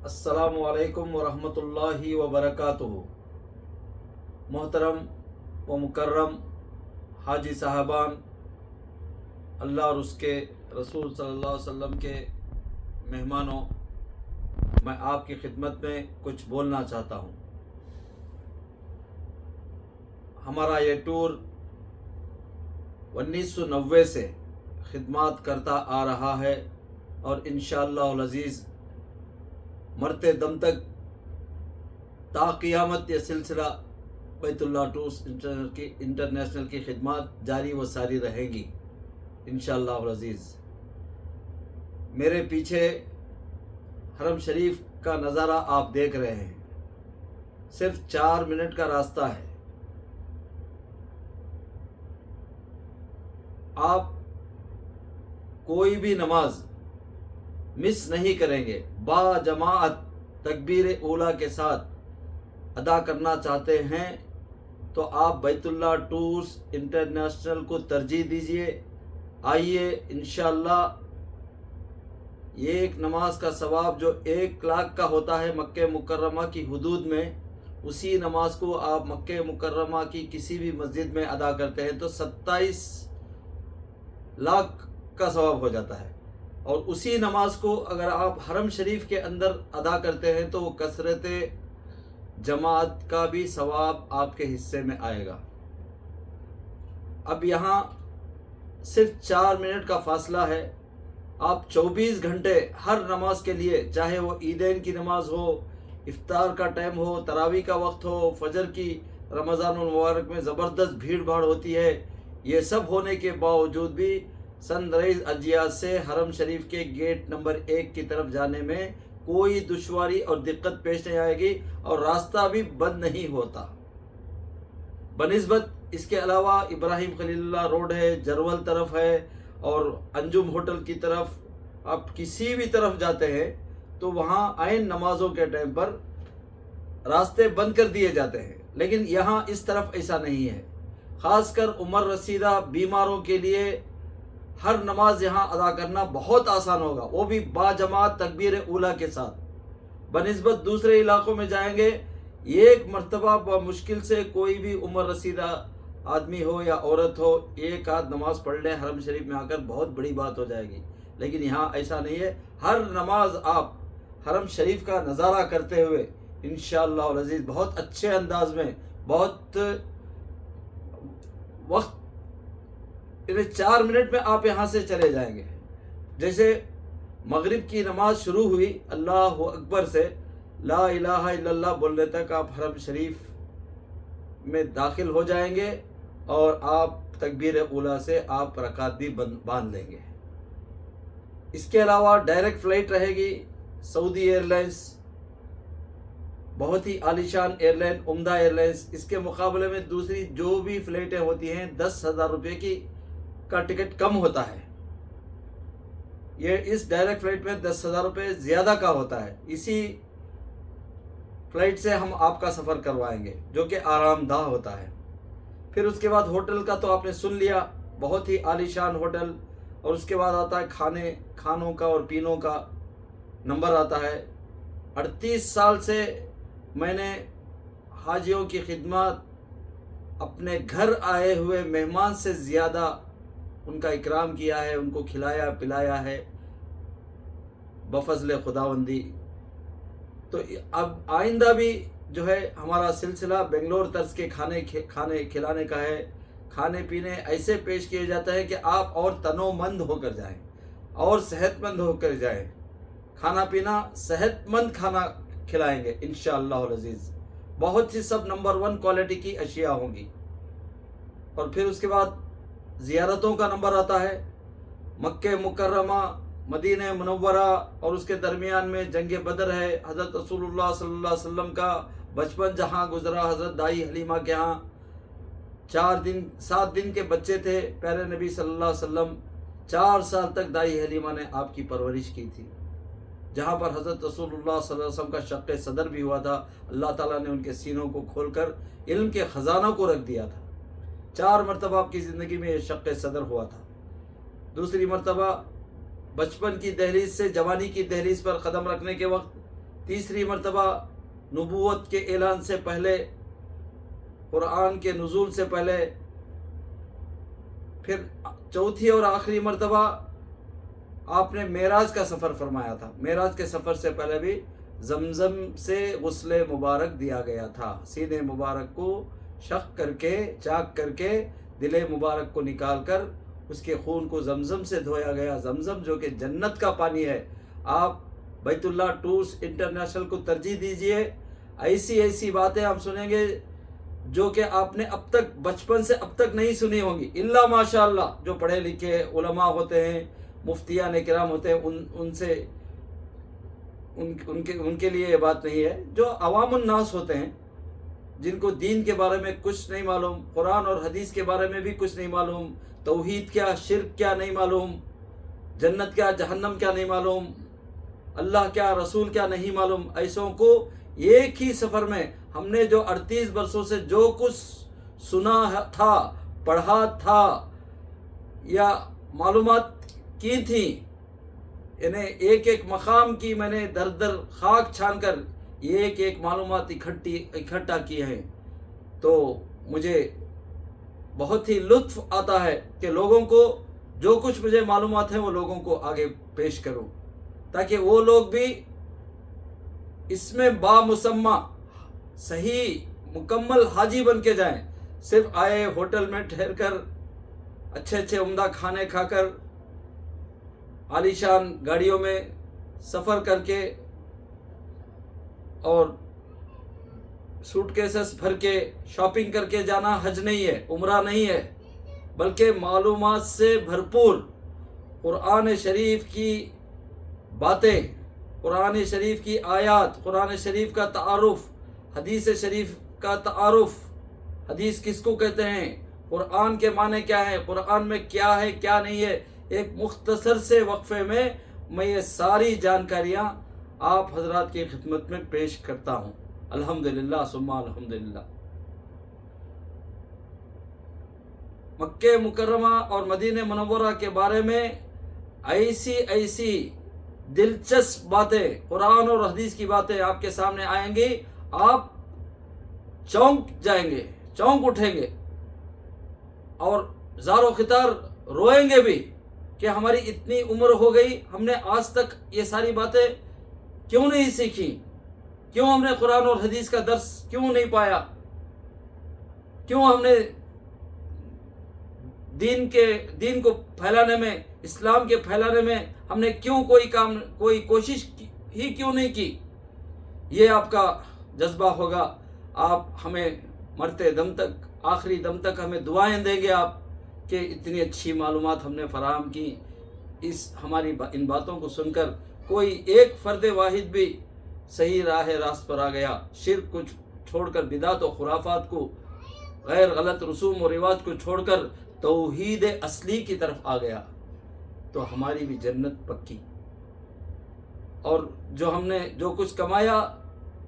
السلام علیکم ورحمۃ اللہ وبرکاتہ۔ محترم و مکرم حاجی صاحبان، اللہ اور اس کے رسول صلی اللہ علیہ وسلم کے مہمانوں، میں آپ کی خدمت میں کچھ بولنا چاہتا ہوں۔ ہمارا یہ ٹور 1990 سے خدمات کرتا آ رہا ہے اور انشاءاللہ العزیز مرتے دم تک تا قیامت یہ سلسلہ بیت اللہ ٹورس انٹرنیشنل کی خدمات جاری و ساری رہیں گی انشاءاللہ العزیز۔ میرے پیچھے حرم شریف کا نظارہ آپ دیکھ رہے ہیں، صرف 4 منٹ کا راستہ ہے۔ آپ کوئی بھی نماز مس نہیں کریں گے، با جماعت تکبیر اولیٰ کے ساتھ ادا کرنا چاہتے ہیں تو آپ بیت اللہ ٹورس انٹرنیشنل کو ترجیح دیجئے۔ آئیے انشاءاللہ یہ ایک نماز کا ثواب جو 1 لاکھ کا ہوتا ہے مکہ مکرمہ کی حدود میں، اسی نماز کو آپ مکہ مکرمہ کی کسی بھی مسجد میں ادا کرتے ہیں تو 27 لاکھ کا ثواب ہو جاتا ہے، اور اسی نماز کو اگر آپ حرم شریف کے اندر ادا کرتے ہیں تو وہ کثرت جماعت کا بھی ثواب آپ کے حصے میں آئے گا۔ اب یہاں صرف 4 منٹ کا فاصلہ ہے، آپ 24 گھنٹے ہر نماز کے لیے، چاہے وہ عیدین کی نماز ہو، افطار کا ٹائم ہو، تراویح کا وقت ہو، فجر کی رمضان المبارک میں زبردست بھیڑ بھاڑ ہوتی ہے، یہ سب ہونے کے باوجود بھی سن ریز اجیاز سے حرم شریف کے گیٹ نمبر 1 کی طرف جانے میں کوئی دشواری اور دقت پیش نہیں آئے گی، اور راستہ بھی بند نہیں ہوتا۔ بنسبت اس کے علاوہ ابراہیم خلیل اللہ روڈ ہے، جرول طرف ہے، اور انجم ہوٹل کی طرف آپ کسی بھی طرف جاتے ہیں تو وہاں عین نمازوں کے ٹائم پر راستے بند کر دیے جاتے ہیں، لیکن یہاں اس طرف ایسا نہیں ہے۔ خاص کر عمر رسیدہ بیماروں کے لیے ہر نماز یہاں ادا کرنا بہت آسان ہوگا، وہ بھی با جماعت تکبیر اولیٰ کے ساتھ۔ بنسبت دوسرے علاقوں میں جائیں گے، ایک مرتبہ بمشکل سے کوئی بھی عمر رسیدہ آدمی ہو یا عورت ہو 1 آدھ نماز پڑھ لیں حرم شریف میں آ کر، بہت بڑی بات ہو جائے گی، لیکن یہاں ایسا نہیں ہے۔ ہر نماز آپ حرم شریف کا نظارہ کرتے ہوئے انشاءاللہ العزیز بہت اچھے انداز میں، بہت وقت 4 منٹ میں آپ یہاں سے چلے جائیں گے۔ جیسے مغرب کی نماز شروع ہوئی اللہ اکبر سے لا الہ الا اللہ بولنے تک آپ حرم شریف میں داخل ہو جائیں گے، اور آپ تکبیر اولیٰ سے آپ رکعت بھی باندھ لیں گے۔ اس کے علاوہ ڈائریکٹ فلائٹ رہے گی سعودی ایئر لائنس، بہت ہی عالیشان ایئر لائن، عمدہ ایئر لائنس۔ اس کے مقابلے میں دوسری جو بھی فلائٹیں ہوتی ہیں 10,000 روپے کا ٹکٹ کم ہوتا ہے، یہ اس ڈائریکٹ فلائٹ میں 10,000 روپے زیادہ کا ہوتا ہے۔ اسی فلائٹ سے ہم آپ کا سفر کروائیں گے جو کہ آرام دہ ہوتا ہے۔ پھر اس کے بعد ہوٹل کا تو آپ نے سن لیا، بہت ہی عالیشان ہوٹل، اور اس کے بعد آتا ہے کھانوں کا اور پینوں کا نمبر آتا ہے۔ 38 سال سے میں نے حاجیوں کی خدمات، اپنے گھر آئے ہوئے مہمان سے زیادہ ان کا اکرام کیا ہے، ان کو کھلایا پلایا ہے بفضل خداوندی۔ تو اب آئندہ بھی جو ہے ہمارا سلسلہ بنگلور طرز کے کھانے کھلانے کا ہے۔ کھانے پینے ایسے پیش کیے جاتا ہے کہ آپ اور تنو مند ہو کر جائیں اور صحت مند ہو کر جائیں۔ کھانا پینا صحت مند کھانا کھلائیں گے انشاءاللہ العزیز، بہت سی سب نمبر 1 کوالٹی کی اشیاء ہوں گی۔ اور پھر اس کے بعد زیارتوں کا نمبر آتا ہے۔ مکہ مکرمہ، مدینہ منورہ اور اس کے درمیان میں جنگ بدر ہے، حضرت رسول اللہ صلی اللہ علیہ وسلم کا بچپن جہاں گزرا، حضرت دائی حلیمہ کے ہاں 7 دن کے بچے تھے پیارے نبی صلی اللہ علیہ وسلم، 4 سال تک دائی حلیمہ نے آپ کی پرورش کی تھی، جہاں پر حضرت رسول اللہ صلی اللہ علیہ وسلم کا شق صدر بھی ہوا تھا۔ اللہ تعالیٰ نے ان کے سینوں کو کھول کر علم کے خزانوں کو رکھ دیا تھا۔ 4 مرتبہ آپ کی زندگی میں یہ شق صدر ہوا تھا۔ دوسری مرتبہ بچپن کی دہلیز سے جوانی کی دہلیز پر قدم رکھنے کے وقت तीसरी मरतबा नबूवत के ऐलान से पहले, कुरान के नुज़ूल से पहले, फिर चौथी और आखिरी मरतबा आपने मेराज का सफ़र फरमाया था। मेराज के सफ़र से पहले भी जमज़म से गुस्ले मुबारक दिया गया था। सीने मुबारक को शक करके, चाक करके, दिले मुबारक को निकाल कर उसके खून को जमज़म से धोया गया। जमज़म जो कि जन्नत का पानी है। आप बैतुल्लाह टूर्स इंटरनेशनल को तरजीह दीजिए। ऐसी ऐसी बातें हम सुनेंगे जो कि आपने अब तक बचपन से अब तक नहीं सुनी होंगी, इल्ला माशाअल्लाह जो पढ़े लिखे उलमा होते हैं, मुफ्तियान किराम होते हैं, उनके लिए ये बात नहीं है। जो अवामुन नास होते हैं, जिनको दीन के बारे में कुछ नहीं मालूम, कुरान और हदीस के बारे में भी कुछ नहीं मालूम, तौहीद क्या, शिर्क क्या नहीं मालूम, जन्नत क्या, जहन्नम क्या नहीं मालूम, अल्लाह क्या, रसूल क्या नहीं मालूम, ऐसों को एक ही सफ़र में हमने जो 38 बरसों से जो कुछ सुना था, पढ़ा था या मालूमात की थी, इन्हें एक एक मकाम की मैंने दर दर खाक छान कर एक एक मालूमात इकट्ठा किए हैं। तो मुझे बहुत ही लुत्फ़ आता है कि लोगों को जो कुछ मुझे मालूमात हैं वो लोगों को आगे पेश करूं, ताकि वो लोग भी इसमें बामुसम्मा सही मुकम्मल हाजी बन के जाएं। सिर्फ आए होटल में ठहर कर अच्छे अच्छे उम्दा खाने खाकर आलीशान गाड़ियों में सफ़र करके और सूटकेसेस भर के शॉपिंग करके जाना हज नहीं है, उम्रा नहीं है, बल्कि मालूमात से भरपूर कुरान शरीफ की बातें, कुरान शरीफ की आयात, कुरान शरीफ का तारुफ, हदीस शरीफ का तारुफ, हदीस किसको कहते हैं, कुरान के माने क्या हैं, कुरान में क्या है क्या नहीं है, एक मुख्तसर से वक्फे में मैं ये सारी जानकारियाँ आप हजरात की खिदमत में पेश करता हूँ। अल्हम्दुलिल्लाह सुम्मा अल्हम्दुलिल्लाह। मक्के मुकर्रमा और मदीने मुनव्वरा के बारे में ऐसी ऐसी दिलचस्प बातें, कुरान और हदीस की बातें आपके सामने आएंगी, आप चौंक जाएंगे, चौंक उठेंगे और ज़ारो खितार रोएंगे भी कि हमारी इतनी उम्र हो गई, हमने आज तक ये सारी बातें क्यों नहीं सीखी, क्यों हमने कुरान और हदीस का दर्स क्यों नहीं पाया, क्यों हमने दीन को फैलाने में, इस्लाम के फैलाने में हमने क्यों कोई कोशिश ही क्यों नहीं की। ये आपका जज्बा होगा। आप हमें मरते दम तक, आखिरी दम तक हमें दुआएं देंगे आप कि इतनी अच्छी मालूमात हमने फराहम की। इस हमारी इन बातों को सुनकर कोई एक फ़र्द वाहिद भी सही रास्त पर आ गया, शिर्क को छोड़कर, बिदात और खुराफात को, गैर गलत रसूम और रिवाज को छोड़कर तौहीद असली की तरफ आ गया, तो हमारी भी जन्नत पक्की। और जो हमने जो कुछ कमाया,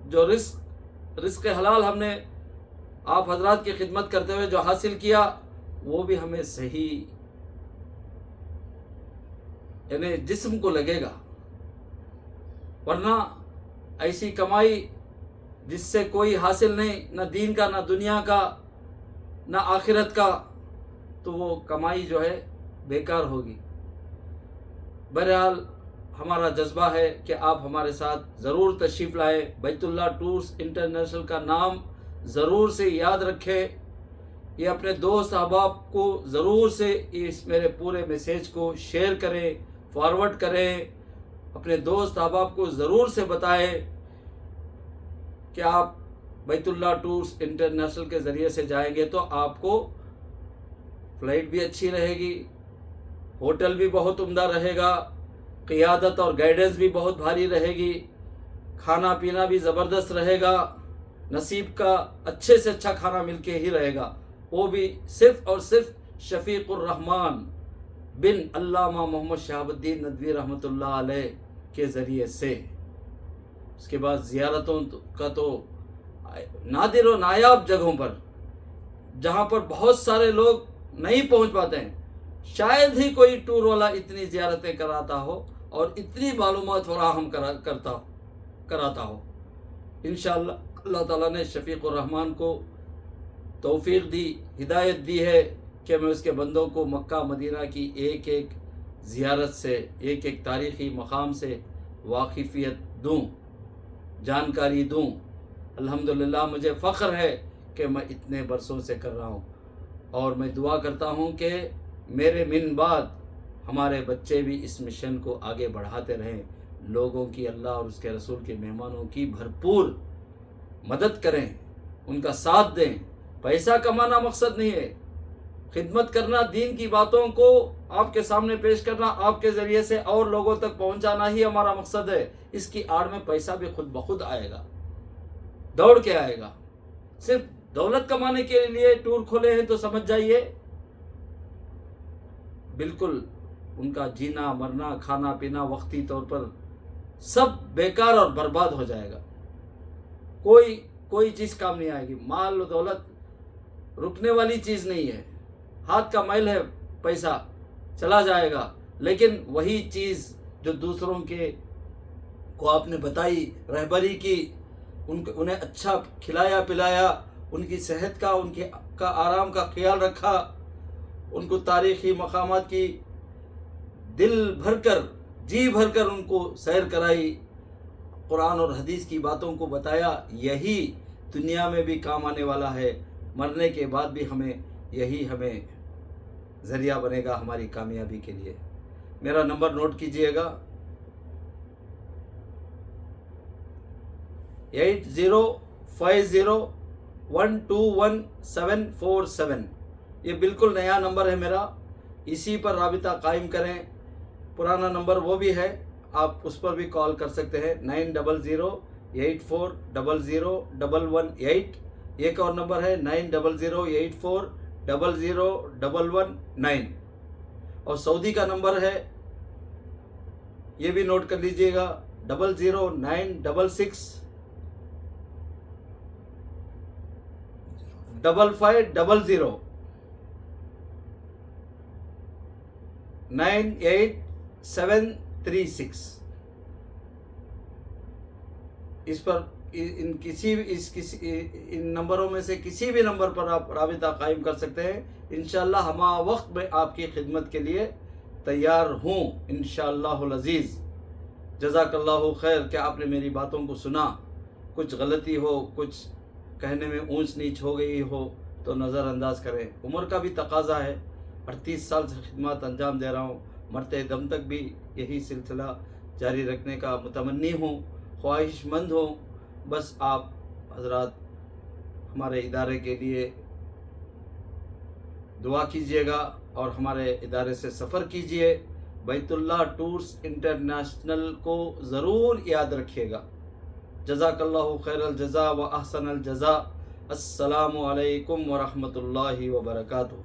जो रिस्क हलाल हमने आप हजरात की खिदमत करते हुए जो हासिल किया, वो भी हमें सही यानी जिस्म को लगेगा। वरना ऐसी कमाई जिससे कोई हासिल नहीं, न दीन का, न दुनिया का, न आखिरत का, तो वो कमाई जो है बेकार होगी। बहरहाल हमारा जज्बा है कि आप हमारे साथ ज़रूर तशरीफ़ लाए। बैतुल्लाह टूर्स इंटरनेशनल का नाम ज़रूर से याद रखें। ये अपने दोस्त अहबाब को ज़रूर से इस मेरे पूरे मैसेज को शेयर करें, फॉरवर्ड करें। अपने दोस्त अहबाब को ज़रूर से बताएं कि आप बैतुल्लाह टूर्स इंटरनेशनल के ज़रिए से जाएंगे तो आपको फ़्लाइट भी अच्छी रहेगी, होटल भी बहुत उम्दा रहेगा, क़ियादत और गाइडेंस भी बहुत भारी रहेगी, खाना पीना भी ज़बरदस्त रहेगा, नसीब का अच्छे से अच्छा खाना मिलके ही रहेगा, वो भी सिर्फ़ और सिर्फ शफ़ीक़ुर रहमान बिन अल्लामा मोहम्मद शहाबुद्दीन नदवी रहमतुल्लाह अलैह के ज़रिए से। उसके बाद ज़ियारतों का तो नादिर और नायाब जगहों पर, जहाँ पर बहुत सारे लोग नहीं पहुँच पाते हैं, शायद ही कोई टूर वाला इतनी ज़ियारतें कराता हो और इतनी मालूमात फराहम कराता हूँ। इंशाअल्लाह अल्लाह ताला ने शफीक الرحमान को तौफीक दी, हिदायत दी है कि मैं उसके बंदों को मक्का मदीना की एक एक ज़ियारत से, एक एक तारीख़ी मकाम से वाकिफ़ियत दूँ, जानकारी दूँ। अल्हम्दुलिल्लाह मुझे फ़ख्र है कि मैं इतने बरसों से कर रहा हूँ, और मैं दुआ करता हूँ कि मेरे मिन बाद हमारे बच्चे भी इस मिशन को आगे बढ़ाते रहें, लोगों की, अल्लाह और उसके रसूल के मेहमानों की भरपूर मदद करें, उनका साथ दें। पैसा कमाना मकसद नहीं है, खिदमत करना, दीन की बातों को आपके सामने पेश करना, आपके ज़रिए से और लोगों तक पहुंचाना ही हमारा मकसद है। इसकी आड़ में पैसा भी खुद ब खुद आएगा, दौड़ के आएगा। सिर्फ दौलत कमाने के लिए टूर खोले हैं तो समझ जाइए बिल्कुल उनका जीना मरना, खाना पीना वक्ती तौर पर सब बेकार और बर्बाद हो जाएगा। कोई चीज़ काम नहीं आएगी। माल और दौलत रुकने वाली चीज़ नहीं है, हाथ का मैल है, पैसा चला जाएगा। लेकिन वही चीज़ जो दूसरों के को आपने बताई, रहबरी की, उन्हें अच्छा खिलाया पिलाया, उनकी सेहत का, उनके आराम का ख्याल रखा, उनको तारीख़ी मकामात की दिल भरकर, जी भरकर उनको सैर कराई, कुरान और हदीस की बातों को बताया, यही दुनिया में भी काम आने वाला है, मरने के बाद भी यही हमें ज़रिया बनेगा हमारी कामयाबी के लिए। मेरा नंबर नोट कीजिएगा 8050121747। ये बिल्कुल नया नंबर है मेरा, इसी पर राबिता कायम करें। पुराना नंबर वो भी है, आप उस पर भी कॉल कर सकते हैं 9008400118। एक और नंबर है 9008400119। और सऊदी का नंबर है, ये भी नोट कर लीजिएगा 066555536। इस पर इन नंबरों में से किसी भी नंबर पर आप राबिता कायम कर सकते हैं। इंशाअल्लाह हम वक्त में आपकी खिदमत के लिए तैयार हूँ इंशाअल्लाहुल अज़ीज़। जज़ाकल्लाहु खैर कि आपने मेरी बातों को सुना। कुछ गलती हो, कुछ कहने में ऊंच नीच हो गई हो तो नज़रअंदाज करें। उम्र का भी तकाज़ा है, 38 साल से खिदमत अंजाम दे रहा हूँ, मरते दम तक भी यही सिलसिला जारी रखने का मुतमन्नी हूँ, ख्वाहिशमंद हूँ। बस आप हज़रात हमारे इदारे के लिए दुआ कीजिएगा और हमारे इदारे से सफ़र कीजिए। बैतुल्लाह टूर्स इंटरनेशनल को ज़रूर याद रखिएगा। जज़ाकल्लाहु खैरल जज़ा व अहसनल जज़ा। अस्सलामु अलैकुम व रहमतुल्लाहि व बरकातुहू।